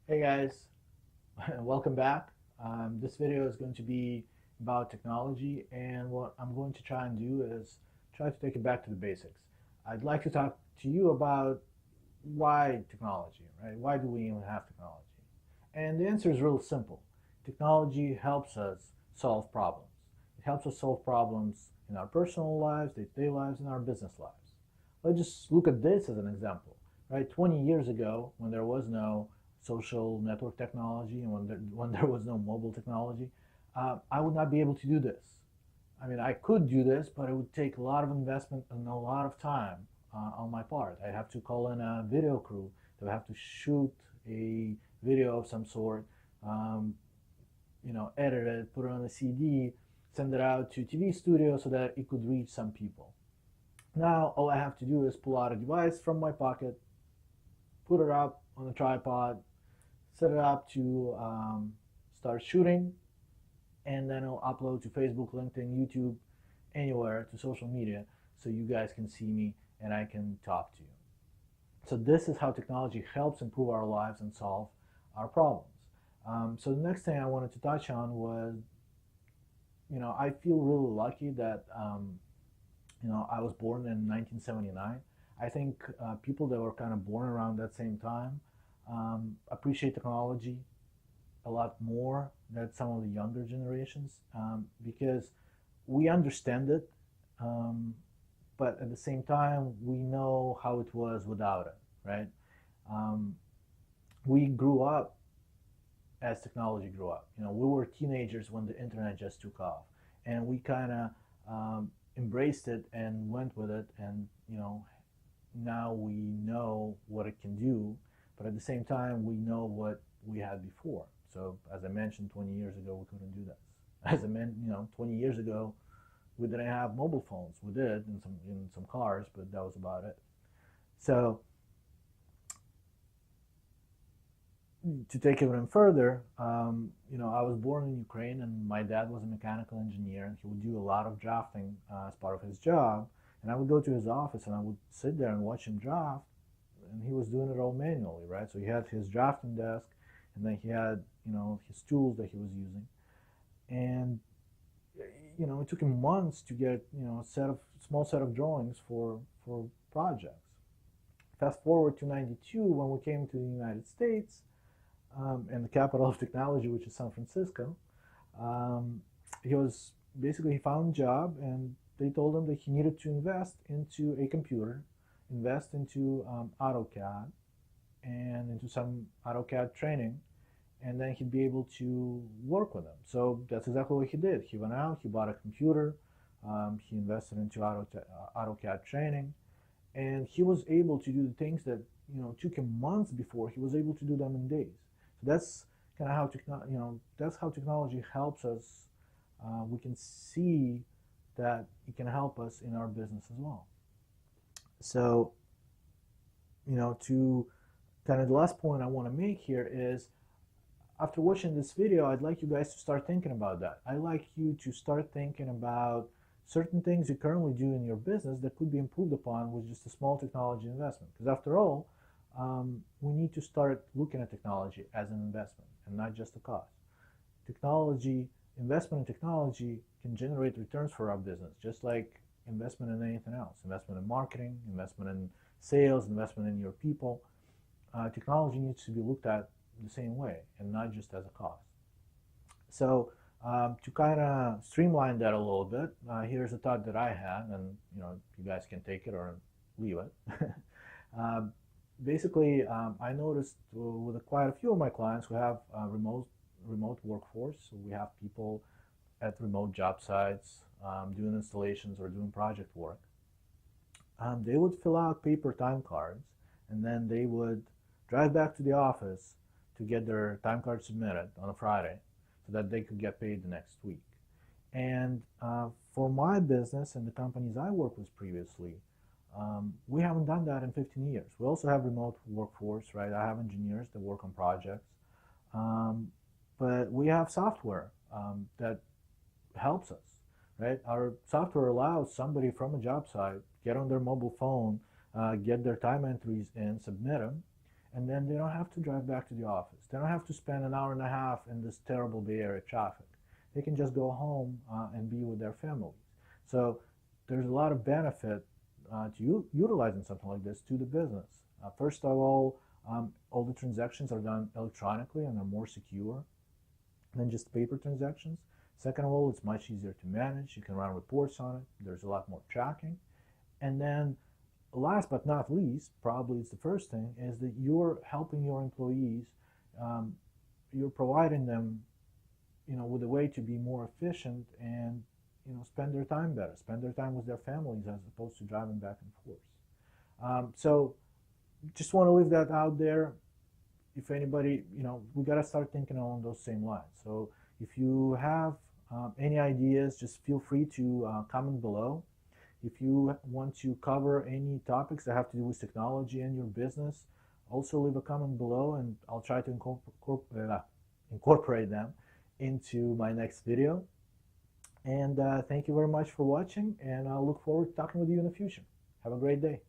Hey guys, welcome back. This video is going to be about technology, and what I'm going to try and do is try to take it back to the basics. I'd like to talk to you about why technology, right? Why do we even have technology? And the answer is real simple. Technology helps us solve problems. It helps us solve problems in our personal lives, day-to-day lives, and our business lives. Let's just look at this as an example, right? 20 years ago, when there was no social network technology and when there was no mobile technology, I would not be able to do this. I mean, I could do this, but it would take a lot of investment and a lot of time on my part. I'd have to call in a video crew. They would have to shoot a video of some sort, um, edit it, put it on a CD, send it out to TV studio so that it could reach some people. Now, all I have to do is pull out a device from my pocket, put it up on a tripod, set it up to start shooting, and then I'll upload to Facebook, LinkedIn, YouTube, anywhere to social media so you guys can see me and I can talk to you. So this is how technology helps improve our lives and solve our problems. So the next thing I wanted to touch on was, I feel really lucky that, I was born in 1979. I think people that were kind of born around that same time appreciate technology a lot more than some of the younger generations because we understand it, um, but at the same time, we know how it was without it, right? Um, we grew up as technology grew up. We were teenagers when the internet just took off, and we kind of embraced it and went with it, and now we know what it can do, but at the same time, we know what we had before. So, as I mentioned, 20 years ago, we couldn't do this. As I meant, 20 years ago, we didn't have mobile phones. We did in some cars, but that was about it. So, to take it even further, I was born in Ukraine, and my dad was a mechanical engineer, and he would do a lot of drafting as part of his job. And I would go to his office, and I would sit there and watch him draft, and he was doing it all manually, right? So he had his drafting desk, and then he had, his tools that he was using, and it took him months to get, a small set of drawings for projects. Fast forward to '92 when we came to the United States, and the capital of technology, which is San Francisco. Um, he found a job, and they told him that he needed to invest into a computer, invest into AutoCAD, and into some AutoCAD training, and then he'd be able to work with them. So that's exactly what he did. He went out, he bought a computer, he invested into AutoCAD training, and he was able to do the things that took him months before. He was able to do them in days. So that's kind of how that's how technology helps us. We can see that it can help us in our business as well. So to kind of the last point I want to make here is, after watching this video, I'd like you guys to start thinking about that. I'd like you to start thinking about certain things you currently do in your business that could be improved upon with just a small technology investment. Because after all, we need to start looking at technology as an investment and not just a cost. Investment in technology can generate returns for our business, just like investment in anything else. Investment in marketing, investment in sales, investment in your people. Technology needs to be looked at the same way and not just as a cost. So to kind of streamline that a little bit, here's a thought that I had, and you guys can take it or leave it. Basically, I noticed with quite a few of my clients who have remote workforce. So we have people at remote job sites doing installations or doing project work. They would fill out paper time cards, and then they would drive back to the office to get their time card submitted on a Friday so that they could get paid the next week. And for my business and the companies I worked with previously, we haven't done that in 15 years. We also have remote workforce, right? I have engineers that work on projects, but we have software that helps us, right? Our software allows somebody from a job site get on their mobile phone, get their time entries in, submit them, and then they don't have to drive back to the office. They don't have to spend an hour and a half in this terrible Bay Area traffic. They can just go home and be with their families. So there's a lot of benefit to utilizing something like this to the business. First of all the transactions are done electronically and are more secure than just paper transactions. Second of all, it's much easier to manage. You can run reports on it. There's a lot more tracking. And then last but not least, probably it's the first thing, is that you're helping your employees. You're providing them, with a way to be more efficient and, spend their time better, spend their time with their families as opposed to driving back and forth. So just want to leave that out there. If anybody, we got to start thinking along those same lines. So if you have any ideas, just feel free to comment below. If you want to cover any topics that have to do with technology and your business, also leave a comment below and I'll try to incorporate them into my next video. And thank you very much for watching, and I'll look forward to talking with you in the future. Have a great day.